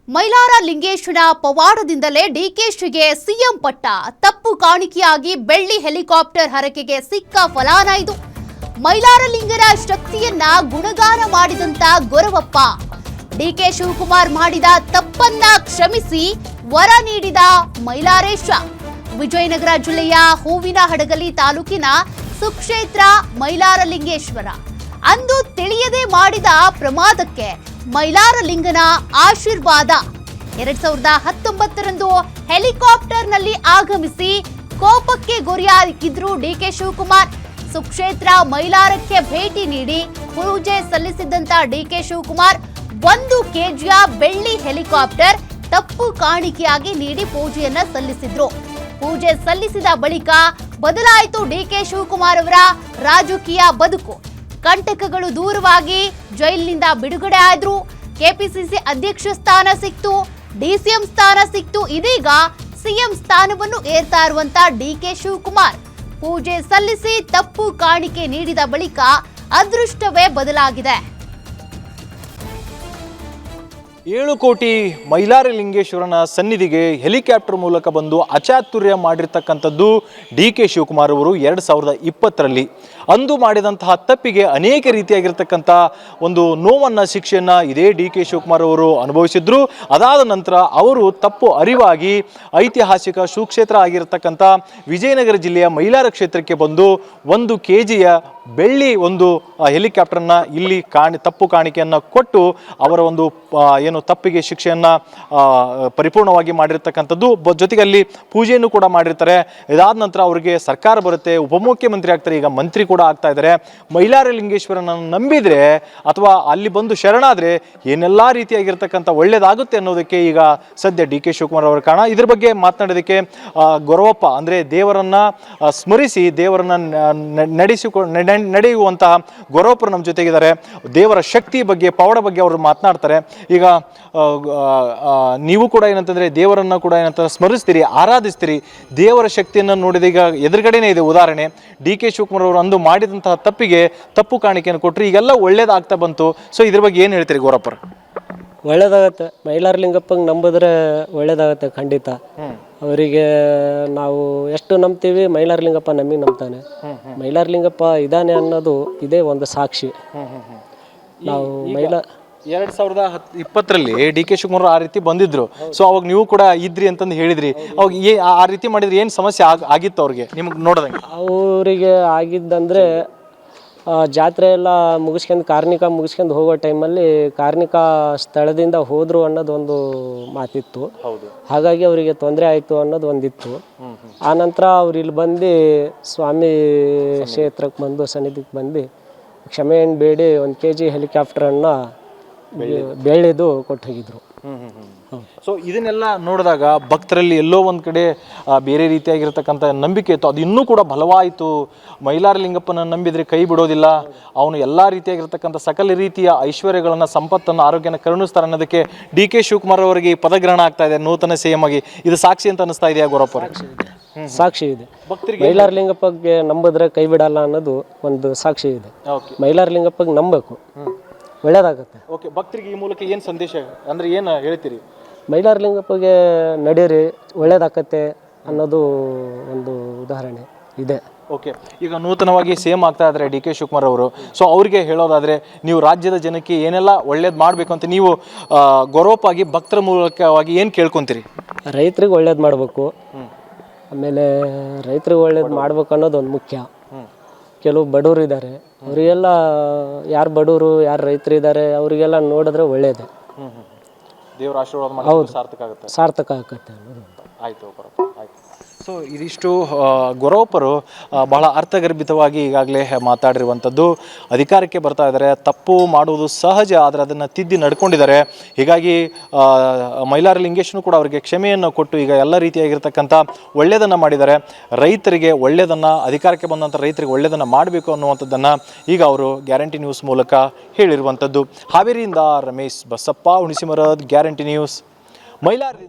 Mylara Lingeshwara ಪವಾಡದಿಂದಲೇ ಡಿಕೆಶಿಗೆ CM ಪಟ್ಟ. ತಪ್ಪು ಕಾಣಿಕೆಯಾಗಿ ಬೆಳ್ಳಿ ಹೆಲಿಕಾಪ್ಟರ್ ಹರಕೆಗೆ ಸಿಕ್ಕ ಫಲಾನ ಇದು. ಮೈಲಾರ ಲಿಂಗರ ಶಕ್ತಿಯನ್ನ ಗುಣಗಾನ ಮಾಡಿದಂತ ಗೊರವಪ್ಪ. ಡಿಕೆ ಶಿವಕುಮಾರ್ ಮಾಡಿದ ತಪ್ಪನ್ನ ಕ್ಷಮಿಸಿ ವರ ನೀಡಿದ ಮೈಲಾರೇಶ. ವಿಜಯನಗರ ಜಿಲ್ಲೆಯ ಹೂವಿನಹಡಗಲಿ ತಾಲೂಕಿನ ಸುಕ್ಷೇತ್ರ ಮೈಲಾರ ಲಿಂಗೇಶ್ವರ. ಅಂದು ತಿಳಿಯದೆ ಮಾಡಿದ ಪ್ರಮಾದಕ್ಕೆ ಮೈಲಾರ ಲಿಂಗನ ಆಶೀರ್ವಾದ. 2019ರಂದು ಹೆಲಿಕಾಪ್ಟರ್ನಲ್ಲಿ ಆಗಮಿಸಿ ಕೋಪಕ್ಕೆ ಗುರಿಯಾಗಿದ್ರು ಡಿಕೆ ಶಿವಕುಮಾರ್. ಸುಕ್ಷೇತ್ರ ಮೈಲಾರಕ್ಕೆ ಭೇಟಿ ನೀಡಿ ಪೂಜೆ ಸಲ್ಲಿಸಿದ್ದಂತ ಡಿಕೆ ಶಿವಕುಮಾರ್ 1 ಕೆಜಿಯ ಬೆಳ್ಳಿ ಹೆಲಿಕಾಪ್ಟರ್ ತಪ್ಪು ಕಾಣಿಕೆಯಾಗಿ ನೀಡಿ ಪೂಜೆಯನ್ನ ಸಲ್ಲಿಸಿದ್ರು. ಪೂಜೆ ಸಲ್ಲಿಸಿದ ಬಳಿಕ ಬದಲಾಯಿತು ಡಿಕೆ ಶಿವಕುಮಾರ್ ಅವರ ರಾಜಕೀಯ ಬದುಕು. ಕಂಟಕಗಳು ದೂರವಾಗಿ ಜೈಲಿನಿಂದ ಬಿಡುಗಡೆ ಆದ್ರು. ಕೆಪಿಸಿಸಿ ಅಧ್ಯಕ್ಷ ಸ್ಥಾನ ಸಿಕ್ತು, ಡಿಸಿಎಂ ಸ್ಥಾನ ಸಿಕ್ತು. ಇದೀಗ ಸಿಎಂ ಸ್ಥಾನವನ್ನು ಏರ್ತಾ ಇರುವಂತ ಡಿಕೆ ಶಿವಕುಮಾರ್ ಪೂಜೆ ಸಲ್ಲಿಸಿ ತಪ್ಪು ಕಾಣಿಕೆ ನೀಡಿದ ಬಳಿಕ ಅದೃಷ್ಟವೇ ಬದಲಾಗಿದೆ. 7 ಕೋಟಿ ಮೈಲಾರ ಲಿಂಗೇಶ್ವರನ ಸನ್ನಿಧಿಗೆ ಹೆಲಿಕಾಪ್ಟರ್ ಮೂಲಕ ಬಂದು ಅಚಾತುರ್ಯ ಮಾಡಿರ್ತಕ್ಕಂಥದ್ದು ಡಿಕೆ ಶಿವಕುಮಾರ್ ಅವರು 2020ರಲ್ಲಿ. ಅಂದು ಮಾಡಿದಂತಹ ತಪ್ಪಿಗೆ ಅನೇಕ ರೀತಿಯಾಗಿರ್ತಕ್ಕಂಥ ಒಂದು ನೋವನ್ನು ಶಿಕ್ಷೆಯನ್ನು ಇದೇ ಡಿಕೆ ಶಿವಕುಮಾರ್ ಅವರು ಅನುಭವಿಸಿದ್ರು. ಅದಾದ ನಂತರ ಅವರು ತಪ್ಪು ಅರಿವಾಗಿ ಐತಿಹಾಸಿಕ ಸುಕ್ಷೇತ್ರ ಆಗಿರತಕ್ಕಂಥ ವಿಜಯನಗರ ಜಿಲ್ಲೆಯ ಮೈಲಾರ ಕ್ಷೇತ್ರಕ್ಕೆ ಬಂದು 1 ಕೆಜಿಯ ಬೆಳ್ಳಿ ಒಂದು ಹೆಲಿಕಾಪ್ಟರ್ನ ಇಲ್ಲಿ ತಪ್ಪು ಕಾಣಿಕೆಯನ್ನು ಕೊಟ್ಟು ಅವರ ಒಂದು ಏನು ತಪ್ಪಿಗೆ ಶಿಕ್ಷೆಯನ್ನು ಪರಿಪೂರ್ಣವಾಗಿ ಮಾಡಿರ್ತಕ್ಕಂಥದ್ದು. ಜೊತೆಗೆ ಅಲ್ಲಿ ಪೂಜೆಯನ್ನು ಕೂಡ ಮಾಡಿರ್ತಾರೆ. ಇದಾದ ನಂತರ ಅವರಿಗೆ ಸರ್ಕಾರ ಬರುತ್ತೆ, ಉಪಮುಖ್ಯಮಂತ್ರಿ ಆಗ್ತಾರೆ, ಈಗ ಮಂತ್ರಿ ಕೂಡ ಆಗ್ತಾ ಇದ್ದಾರೆ. ಮೈಲಾರ ಲಿಂಗೇಶ್ವರನನ್ನು ನಂಬಿದರೆ ಅಥವಾ ಅಲ್ಲಿ ಬಂದು ಶರಣಾದರೆ ಏನೆಲ್ಲ ರೀತಿಯಾಗಿರ್ತಕ್ಕಂಥ ಒಳ್ಳೇದಾಗುತ್ತೆ ಅನ್ನೋದಕ್ಕೆ ಈಗ ಸದ್ಯ ಡಿ ಕೆ ಶಿವಕುಮಾರ್ ಅವರ ಕಾರಣ. ಇದ್ರ ಬಗ್ಗೆ ಮಾತನಾಡೋದಕ್ಕೆ ಗೊರವಪ್ಪ ಅಂದರೆ ದೇವರನ್ನು ಸ್ಮರಿಸಿ ದೇವರನ್ನು ನಡೆಯುವಂತಹ ಗೊರವಪ್ಪರು ನಮ್ಮ ಜೊತೆಗಿದ್ದಾರೆ. ದೇವರ ಶಕ್ತಿ ಬಗ್ಗೆ ಪವಾಡ ಬಗ್ಗೆ ಅವರು ಮಾತನಾಡ್ತಾರೆ. ಈಗ ನೀವು ಕೂಡ ಏನಂತಂದರೆ ದೇವರನ್ನು ಕೂಡ ಏನಂತ ಸ್ಮರಿಸ್ತೀರಿ, ಆರಾಧಿಸ್ತೀರಿ. ದೇವರ ಶಕ್ತಿಯನ್ನು ನೋಡಿದ ಈಗ ಎದುರುಗಡೆನೇ ಇದೆ ಉದಾಹರಣೆ. ಡಿ ಕೆ ಶಿವಕುಮಾರ್ ಅವರು ಅಂದು ಮಾಡಿದಂತಹ ತಪ್ಪಿಗೆ ತಪ್ಪು ಕಾಣಿಕೆಯನ್ನು ಕೊಟ್ಟರು, ಈಗೆಲ್ಲ ಒಳ್ಳೇದಾಗ್ತಾ ಬಂತು. ಸೊ ಇದ್ರ ಬಗ್ಗೆ ಏನು ಹೇಳ್ತೀರಿ ಗೌರಪ್ಪರು? ಒಳ್ಳೇದಾಗತ್ತೆ. ಮೈಲಾರ ಲಿಂಗಪ್ಪಂಗೆ ನಂಬಿದ್ರೆ ಒಳ್ಳೇದಾಗತ್ತೆ ಖಂಡಿತ. ಅವರಿಗೆ ನಾವು ಎಷ್ಟು ನಂಬ್ತೀವಿ, ಮೈಲಾರ ಲಿಂಗಪ್ಪ ನಮಗೆ ನಂಬ್ತಾನೆ. ಮೈಲಾರ ಲಿಂಗಪ್ಪ ಇದ್ದಾನೆ ಅನ್ನೋದು ಇದೇ ಒಂದು ಸಾಕ್ಷಿ. ನಾವು 2020ರಲ್ಲಿ ಡಿ ಕೆ ಶಿವಕುಮಾರ್ ಆ ರೀತಿ ಬಂದಿದ್ರು. ಸೊ ಅವಾಗ ನೀವು ಕೂಡ ಇದ್ರಿ ಅಂತಂದು ಹೇಳಿದ್ರಿ. ಅವಾಗ ಆ ರೀತಿ ಮಾಡಿದ್ರೆ ಏನು ಸಮಸ್ಯೆ ಆಗಿತ್ತು ಅವ್ರಿಗೆ ನಿಮ್ಗೆ ನೋಡಿದಂಗೆ? ಅವರಿಗೆ ಆಗಿದ್ದಂದರೆ ಜಾತ್ರೆ ಎಲ್ಲ ಮುಗಿಸ್ಕೊಂಡು ಕಾರ್ಣಿಕ ಮುಗಿಸ್ಕೊಂಡು ಹೋಗೋ ಟೈಮಲ್ಲಿ ಕಾರ್ಣಿಕ ಸ್ಥಳದಿಂದ ಹೋದರು ಅನ್ನೋದೊಂದು ಮಾತಿತ್ತು. ಹಾಗಾಗಿ ಅವರಿಗೆ ತೊಂದರೆ ಆಯಿತು ಅನ್ನೋದು ಒಂದಿತ್ತು. ಆನಂತರ ಅವ್ರು ಇಲ್ಲಿ ಬಂದು ಸ್ವಾಮಿ ಕ್ಷೇತ್ರಕ್ಕೆ ಬಂದು ಸನ್ನಿಧಿಗೆ ಬಂದು ಕ್ಷಮೆಯನ್ನು ಬೇಡಿ 1 ಕೆಜಿ ಹೆಲಿಕಾಪ್ಟರನ್ನು ಬೆಳ್ಳಿದು ಕೊಟ್ಟು ಹೋಗಿದ್ರು. ಸೊ ಇದನ್ನೆಲ್ಲ ನೋಡಿದಾಗ ಭಕ್ತರಲ್ಲಿ ಎಲ್ಲೋ ಒಂದು ಕಡೆ ಬೇರೆ ರೀತಿಯಾಗಿರ್ತಕ್ಕಂಥ ನಂಬಿಕೆ ಇತ್ತು. ಅದು ಇನ್ನೂ ಕೂಡ ಬಲವಾಯಿತು. ಮೈಲಾರ ಲಿಂಗಪ್ಪನ ನಂಬಿದರೆ ಕೈ ಬಿಡೋದಿಲ್ಲ, ಅವನು ಎಲ್ಲ ರೀತಿಯಾಗಿರ್ತಕ್ಕಂಥ ಸಕಲ ರೀತಿಯ ಐಶ್ವರ್ಯಗಳನ್ನು, ಸಂಪತ್ತನ್ನು, ಆರೋಗ್ಯನ ಕರುಣಿಸ್ತಾರೆ ಅನ್ನೋದಕ್ಕೆ ಡಿ ಕೆ ಶಿವಕುಮಾರ್ ಅವರಿಗೆ ಪದಗ್ರಹಣ ಆಗ್ತಾ ಇದೆ ನೂತನ ಸಿಎಂ ಆಗಿ. ಇದು ಸಾಕ್ಷಿ ಅಂತ ಅನಿಸ್ತಾ ಇದೆಯಾ ಗೌರಪ್ಪ? ಸಾಕ್ಷಿ ಇದೆ. ಮೈಲಾರ ಲಿಂಗಪ್ಪಗೆ ನಂಬಿದ್ರೆ ಕೈ ಬಿಡಲ್ಲ ಅನ್ನೋದು ಒಂದು ಸಾಕ್ಷಿ ಇದೆ. ಮೈಲಾರ ಲಿಂಗಪ್ಪಗೆ ನಂಬಬೇಕು, ಒಳ್ಳೇದಾಗುತ್ತೆ. ಓಕೆ, ಭಕ್ತರಿಗೆ ಈ ಮೂಲಕ ಏನು ಸಂದೇಶ ಅಂದರೆ ಏನು ಹೇಳ್ತೀರಿ? ಮೈಲಾರ ಲಿಂಗಪ್ಪಗೆ ನಡೀರಿ, ಒಳ್ಳೇದಾಗತ್ತೆ ಅನ್ನೋದು ಒಂದು ಉದಾಹರಣೆ ಇದೆ. ಓಕೆ, ಈಗ ನೂತನವಾಗಿ ಸಿಎಂ ಆಗ್ತಾ ಇದ್ದಾರೆ ಡಿ ಕೆ ಶಿವಕುಮಾರ್ ಅವರು. ಸೊ ಅವ್ರಿಗೆ ಹೇಳೋದಾದರೆ ನೀವು ರಾಜ್ಯದ ಜನಕ್ಕೆ ಏನೆಲ್ಲ ಒಳ್ಳೇದು ಮಾಡಬೇಕು ಅಂತ ನೀವು ಗೌರವಪ್ಪಾಗಿ ಭಕ್ತರ ಮೂಲಕವಾಗಿ ಏನು ಕೇಳ್ಕೊತೀರಿ? ರೈತರಿಗೆ ಒಳ್ಳೇದು ಮಾಡಬೇಕು. ಆಮೇಲೆ ರೈತರಿಗೆ ಒಳ್ಳೇದು ಮಾಡ್ಬೇಕು ಅನ್ನೋದು ಒಂದು ಮುಖ್ಯ. ಕೆಲವು ಬಡವರು ಇದ್ದಾರೆ, ಅವರಿಗೆಲ್ಲ ಯಾರು ಬಡವರು ಯಾರು ರೈತರು ಇದ್ದಾರೆ ಅವರಿಗೆಲ್ಲ ನೋಡಿದ್ರೆ ಒಳ್ಳೇದೇ. ದೇವರ ಆಶೀರ್ವಾದ ಮಾಡೋದು ಸಾರ್ಥಕ ಆಗುತ್ತೆ ಅನ್ನೋದು. ಆಯಿತು ಆಯಿತು. ಸೊ ಇದಿಷ್ಟು ಗೊರವಪ್ಪರು ಬಹಳ ಅರ್ಥಗರ್ಭಿತವಾಗಿ ಈಗಾಗಲೇ ಮಾತಾಡಿರುವಂಥದ್ದು. ಅಧಿಕಾರಕ್ಕೆ ಬರ್ತಾ ಇದ್ದಾರೆ, ತಪ್ಪು ಮಾಡುವುದು ಸಹಜ, ಆದರೆ ಅದನ್ನು ತಿದ್ದಿ ನಡ್ಕೊಂಡಿದ್ದಾರೆ. ಹೀಗಾಗಿ ಮೈಲಾರ ಲಿಂಗೇಶ್ವರನು ಕೂಡ ಅವರಿಗೆ ಕ್ಷಮೆಯನ್ನು ಕೊಟ್ಟು ಈಗ ಎಲ್ಲ ರೀತಿಯಾಗಿರ್ತಕ್ಕಂಥ ಒಳ್ಳೆಯದನ್ನು ಮಾಡಿದ್ದಾರೆ. ರೈತರಿಗೆ ಒಳ್ಳೆಯದನ್ನು, ಅಧಿಕಾರಕ್ಕೆ ಬಂದಂಥ ರೈತರಿಗೆ ಒಳ್ಳೆಯದನ್ನು ಮಾಡಬೇಕು ಅನ್ನುವಂಥದ್ದನ್ನು ಈಗ ಅವರು ಗ್ಯಾರಂಟಿ ನ್ಯೂಸ್ ಮೂಲಕ ಹೇಳಿರುವಂಥದ್ದು. ಹಾವೇರಿಯಿಂದ ರಮೇಶ್ ಬಸಪ್ಪ, ಹುಣಸಿಮರದ ಗ್ಯಾರಂಟಿ ನ್ಯೂಸ್, ಮೈಲಾರದಿಂದ.